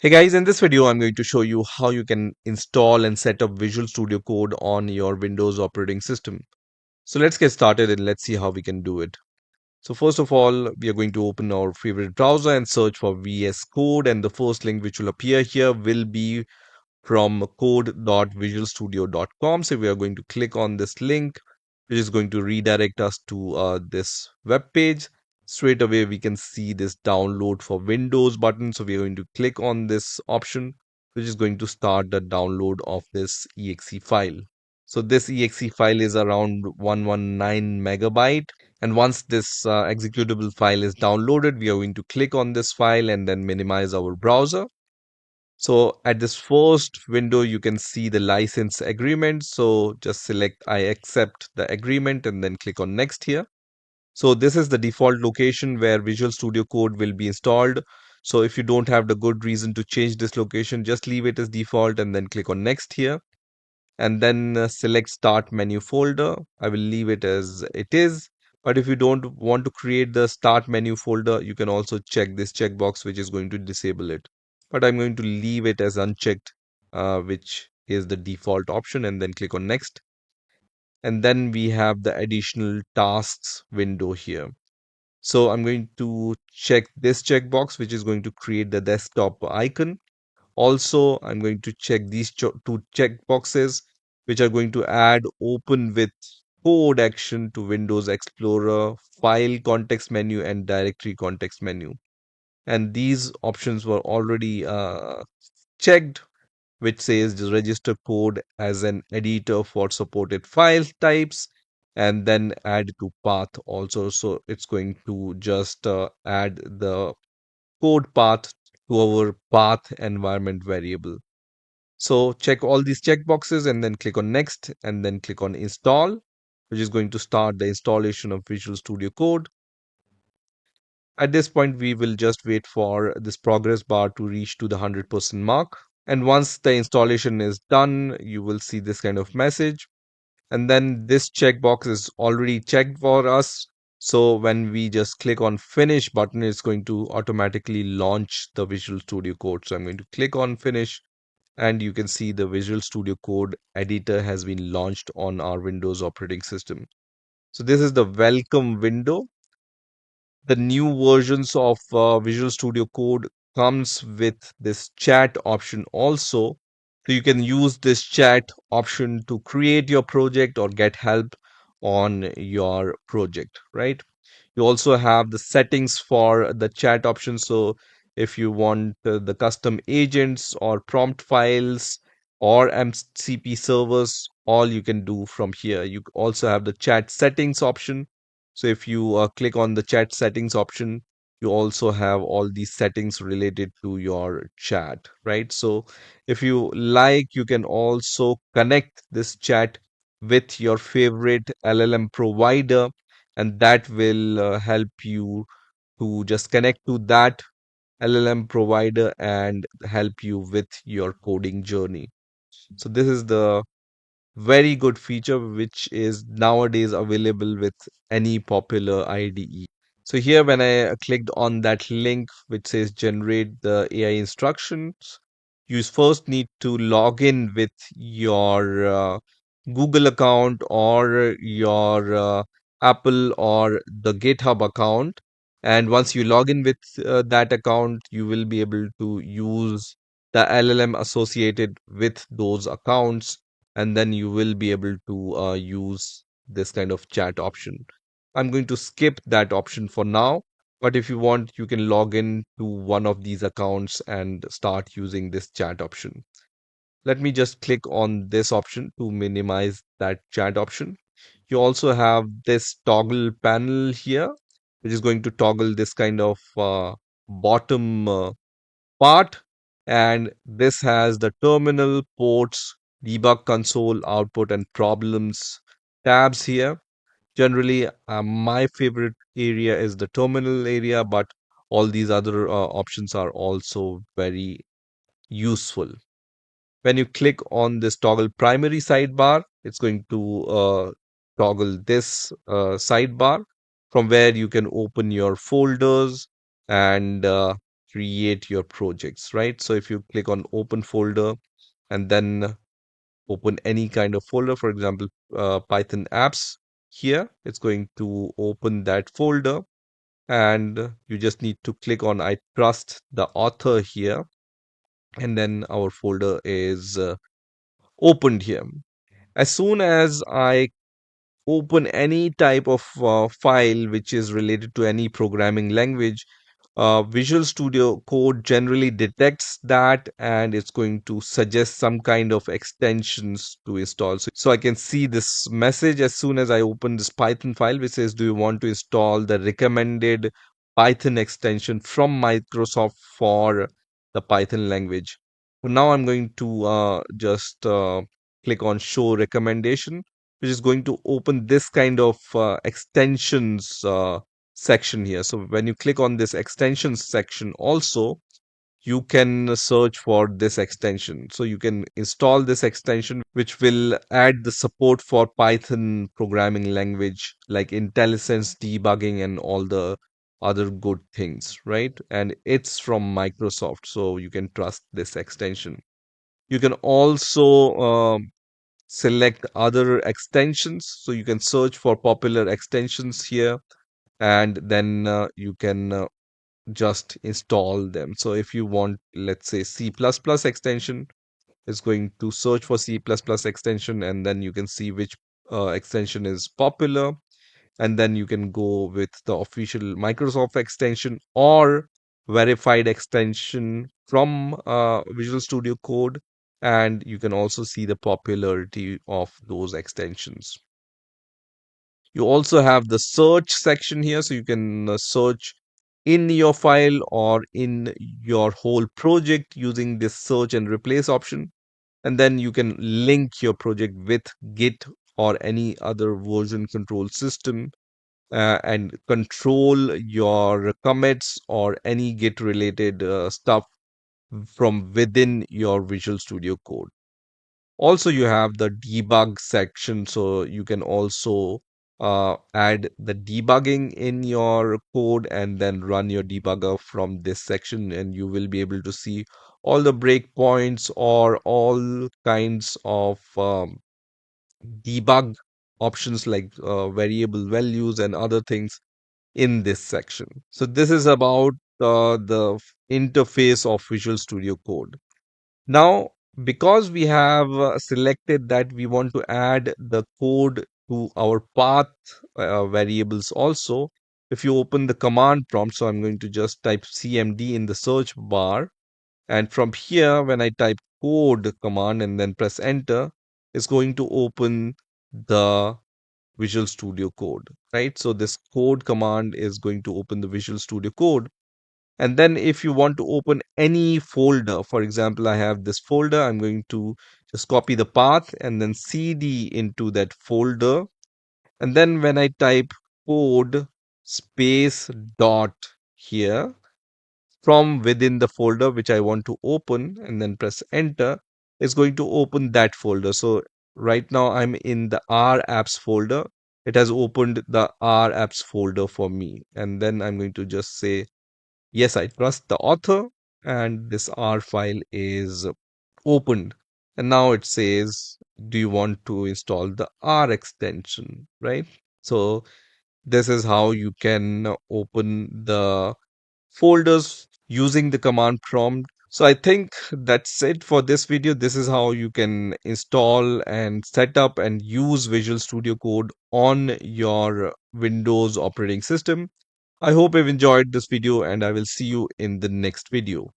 Hey guys, in this video, I'm going to show you how you can install and set up Visual Studio Code on your Windows operating system. So let's get started and let's see how we can do it. So first of all, we are going to open our favorite browser and search for VS Code, and the first link which will appear here will be from code.visualstudio.com. So we are going to click on this link, which is going to redirect us to this web page. Straight away, we can see this download for Windows button. So we are going to click on this option, which is going to start the download of this exe file. So this exe file is around 119 megabyte. And once this executable file is downloaded, we are going to click on this file and then minimize our browser. So at this first window, you can see the license agreement. So just select I accept the agreement and then click on next here. So this is the default location where Visual Studio Code will be installed. So if you don't have the good reason to change this location, just leave it as default and then click on next here. And then select start menu folder. I will leave it as it is. But if you don't want to create the start menu folder, you can also check this checkbox, which is going to disable it. But I'm going to leave it as unchecked, which is the default option, and then click on next. And then we have the additional tasks window here. So I'm going to check this checkbox, which is going to create the desktop icon. Also, I'm going to check these two checkboxes, which are going to add open with code action to Windows Explorer, file context menu, and directory context menu. And these options were already checked, which says just register code as an editor for supported file types, and then add to path also. So it's going to just add the code path to our path environment variable. So check all these checkboxes and then click on next and then click on install, which is going to start the installation of Visual Studio Code. At this point, we will just wait for this progress bar to reach to the 100% mark. And once the installation is done, you will see this kind of message. And then this checkbox is already checked for us. So when we just click on finish button, it's going to automatically launch the Visual Studio Code. So I'm going to click on finish, and you can see the Visual Studio Code editor has been launched on our Windows operating system. So this is the welcome window. The new versions of Visual Studio Code comes with this chat option also. So you can use this chat option to create your project or get help on your project, right? You also have the settings for the chat option. So if you want the custom agents or prompt files or MCP servers, all you can do from here. You also have the chat settings option. So if you click on the chat settings option, you also have all these settings related to your chat, right? So if you like, you can also connect this chat with your favorite LLM provider, and that will help you to just connect to that LLM provider and help you with your coding journey. So this is the very good feature which is nowadays available with any popular IDE. So here when I clicked on that link which says generate the AI instructions, you first need to log in with your Google account or your Apple or the GitHub account. And once you log in with that account, you will be able to use the LLM associated with those accounts, and then you will be able to use this kind of chat option. I'm going to skip that option for now, but if you want, you can log in to one of these accounts and start using this chat option. Let me just click on this option to minimize that chat option. You also have this toggle panel here, which is going to toggle this kind of bottom part. And this has the terminal, ports, debug console, output, and problems tabs here. Generally, my favorite area is the terminal area, but all these other options are also very useful. When you click on this toggle primary sidebar, it's going to toggle this sidebar from where you can open your folders and create your projects, right? So if you click on open folder and then open any kind of folder, for example, Python apps here, it's going to open that folder, and you just need to click on I trust the author here, and then our folder is opened here. As soon as I open any type of file which is related to any programming language, Visual Studio Code generally detects that, and it's going to suggest some kind of extensions to install. So I can see this message as soon as I open this Python file, which says, do you want to install the recommended Python extension from Microsoft for the Python language? So now I'm going to just click on show recommendation, which is going to open this kind of extensions section here. So when you click on this extensions section also, you can search for this extension. So you can install this extension, which will add the support for Python programming language like IntelliSense debugging and all the other good things, right? And it's from Microsoft, so you can trust this extension. You can also select other extensions. So you can search for popular extensions here, and then you can just install them. So if you want, let's say, C++ extension, it's going to search for C++ extension, and then you can see which extension is popular, and then you can go with the official Microsoft extension or verified extension from Visual Studio Code, and you can also see the popularity of those extensions. You also have the search section here, so you can search in your file or in your whole project using this search and replace option. And then you can link your project with Git or any other version control system, and control your commits or any Git related stuff from within your Visual Studio Code. Also, you have the debug section, so you can also add the debugging in your code and then run your debugger from this section, and you will be able to see all the breakpoints or all kinds of debug options like variable values and other things in this section. So this is about the interface of Visual Studio Code. Now, because we have selected that we want to add the code to our path variables also, if you open the command prompt, so I'm going to just type CMD in the search bar, and from here, when I type code command and then press enter, it's going to open the Visual Studio Code, right? So this code command is going to open the Visual Studio Code. And then if you want to open any folder, for example, I have this folder, I'm going to just copy the path and then CD into that folder. And then when I type code space dot here from within the folder which I want to open and then press enter, it's going to open that folder. So right now I'm in the R apps folder. It has opened the R apps folder for me. And then I'm going to just say, yes, I trust the author, and this R file is opened. And now it says, do you want to install the R extension, right? So this is how you can open the folders using the command prompt. So I think that's it for this video. This is how you can install and set up and use Visual Studio Code on your Windows operating system. I hope you've enjoyed this video, and I will see you in the next video.